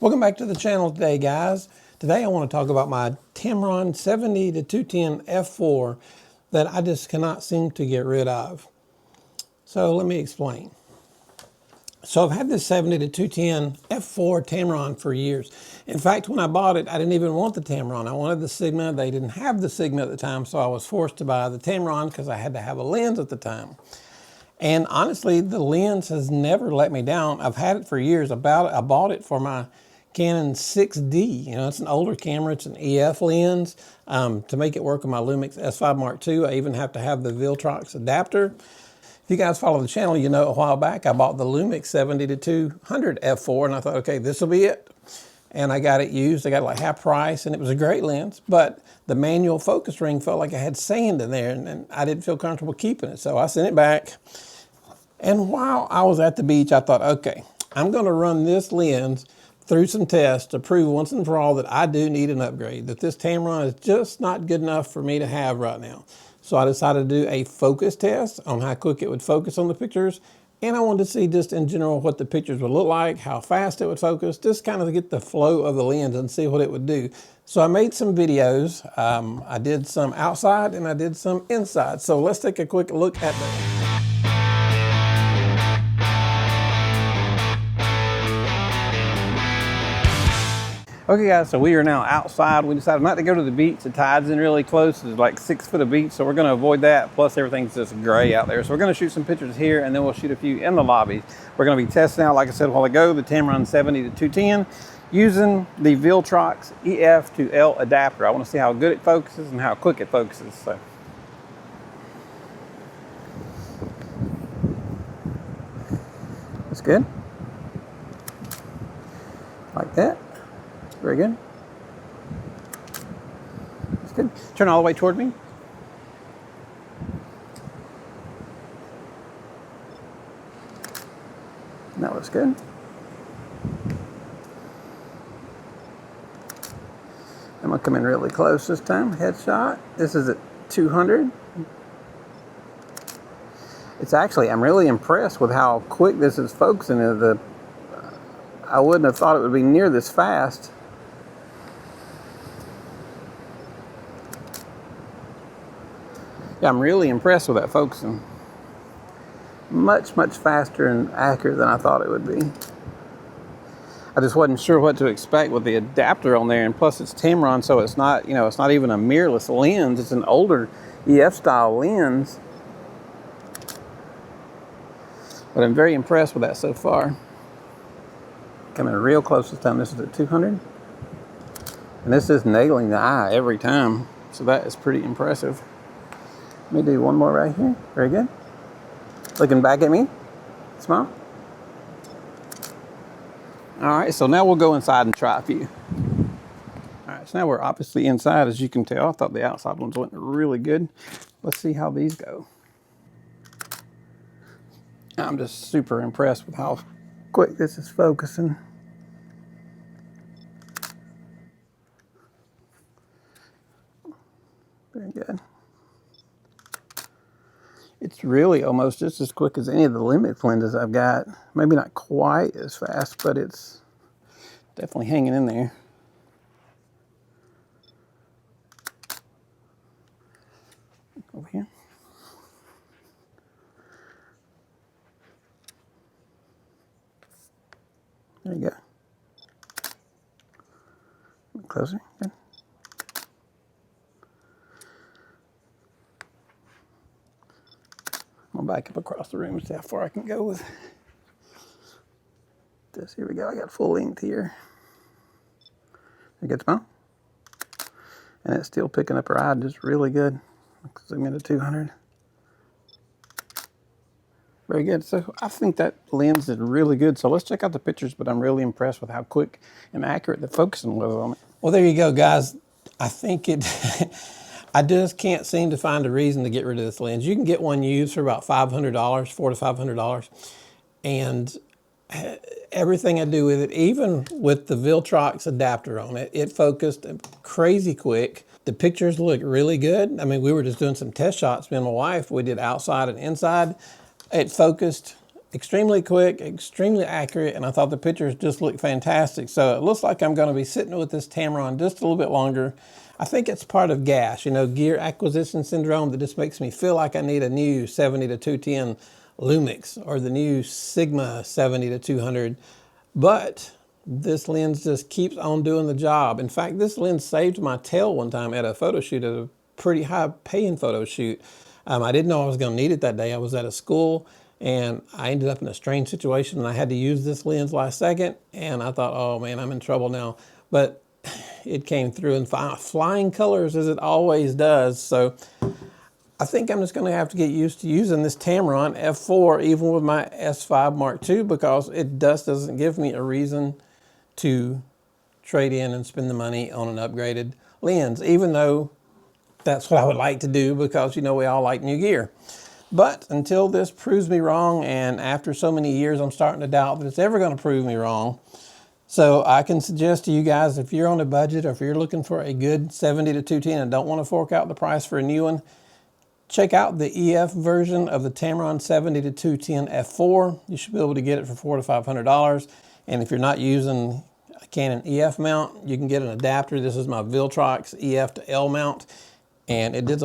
Welcome back to the channel today, guys. Today I want to talk about my Tamron 70-210 f4 that I just cannot seem to get rid of. So let me explain. So I've had this 70-210 f4 Tamron for years. In fact, when I bought it, I didn't even want the Tamron. I wanted the Sigma. They didn't have the Sigma at the time, so I was forced to buy the Tamron because I had to have a lens at the time. And honestly, the lens has never let me down. I've had it for years. I bought it for my Canon 6D. You know, it's an older camera. It's an EF lens. To make it work with my Lumix S5 Mark II, I even have to have the Viltrox adapter. If you guys follow the channel, you know a while back I bought the Lumix 70-200 f4, and I thought, okay, this will be it. And I got it used. I got it like half price, and it was a great lens, but the manual focus ring felt like I had sand in there, and I didn't feel comfortable keeping it. So I sent it back. And while I was at the beach, I thought, okay, I'm going to run this lens through some tests to prove once and for all that I do need an upgrade, that this Tamron is just not good enough for me to have right now. So I decided to do a focus test on how quick it would focus on the pictures. And I wanted to see just in general what the pictures would look like, how fast it would focus, just kind of get the flow of the lens and see what it would do. So I made some videos. I did some outside and I did some inside. So let's take a quick look at that. Okay guys, so we are now outside. We decided not to go to the beach. The tide's in really close. There's like 6 foot of beach, so we're gonna avoid that. Plus everything's just gray out there. So we're gonna shoot some pictures here and then we'll shoot a few in the lobby. We're gonna be testing out, like I said a while ago, the Tamron 70-210 using the Viltrox EF to L adapter. I wanna see how good it focuses and how quick it focuses. So. That's good. Like that. Very good. That's good. Turn all the way toward me. That looks good. I'm gonna come in really close this time. Headshot. This is at 200. It's actually, I'm really impressed with how quick this is focusing. I wouldn't have thought it would be near this fast. Yeah, I'm really impressed with that focusing. Much, much faster and accurate than I thought it would be. I just wasn't sure what to expect with the adapter on there, and plus it's Tamron, so it's not, you know, it's not even a mirrorless lens. It's an older EF style lens. But I'm very impressed with that so far. Coming real close this time. This is at 200. And this is nailing the eye every time. So that is pretty impressive. Let me do one more right here. Very good. Looking back at me. Smile. All right, so now we'll go inside and try a few. All right, so now we're obviously inside, as you can tell. I thought the outside ones went really good. Let's see how these go. I'm just super impressed with how quick this is focusing. Very good. It's really almost just as quick as any of the Lumix lenses I've got. Maybe not quite as fast, but it's definitely hanging in there. Over here. There you go. Closer. Good. I'm gonna back up across the room and see how far I can go with this. Here we go. I got full length here. You get the smell? And it's still picking up her eye just really good. Zoom into 200. Very good. So I think that lens is really good. So let's check out the pictures, but I'm really impressed with how quick and accurate the focusing was on it. Well, there you go, guys. I think it, I just can't seem to find a reason to get rid of this lens. You can get one used for about $500, $400 to $500. And everything I do with it, even with the Viltrox adapter on it, it focused crazy quick. The pictures look really good. I mean, we were just doing some test shots, me and my wife. We did outside and inside. It focused extremely quick, extremely accurate, and I thought the pictures just looked fantastic. So it looks like I'm going to be sitting with this Tamron just a little bit longer. I think it's part of GAS, you know, gear acquisition syndrome, that just makes me feel like I need a new 70 to 210 Lumix or the new Sigma 70 to 200. But this lens just keeps on doing the job. In fact, this lens saved my tail one time at a photo shoot, at a pretty high paying photo shoot. I didn't know I was going to need it that day. I was at a school and I ended up in a strange situation and I had to use this lens last second, and I thought, oh man, I'm in trouble now. But it came through in flying colors, as it always does. So I think I'm just going to have to get used to using this Tamron f4 even with my S5 Mark II, because it doesn't give me a reason to trade in and spend the money on an upgraded lens, even though that's what I would like to do, because, you know, we all like new gear. But until this proves me wrong, and after so many years, I'm starting to doubt that it's ever going to prove me wrong. So I can suggest to you guys, if you're on a budget or if you're looking for a good 70 to 210 and don't want to fork out the price for a new one, check out the EF version of the Tamron 70 to 210 f4. You should be able to get it for $400 to $500. And if you're not using a Canon EF mount, you can get an adapter. This is my Viltrox EF to L mount, and it does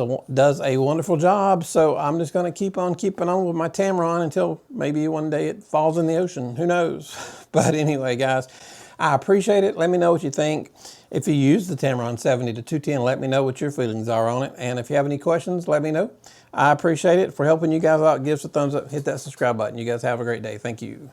a wonderful job. So I'm just going to keep on keeping on with my Tamron until maybe one day it falls in the ocean. Who knows? But anyway, guys, I appreciate it. Let me know what you think. If you use the Tamron 70 to 210, let me know what your feelings are on it. And if you have any questions, let me know. I appreciate it. For helping you guys out, give us a thumbs up, hit that subscribe button. You guys have a great day. Thank you.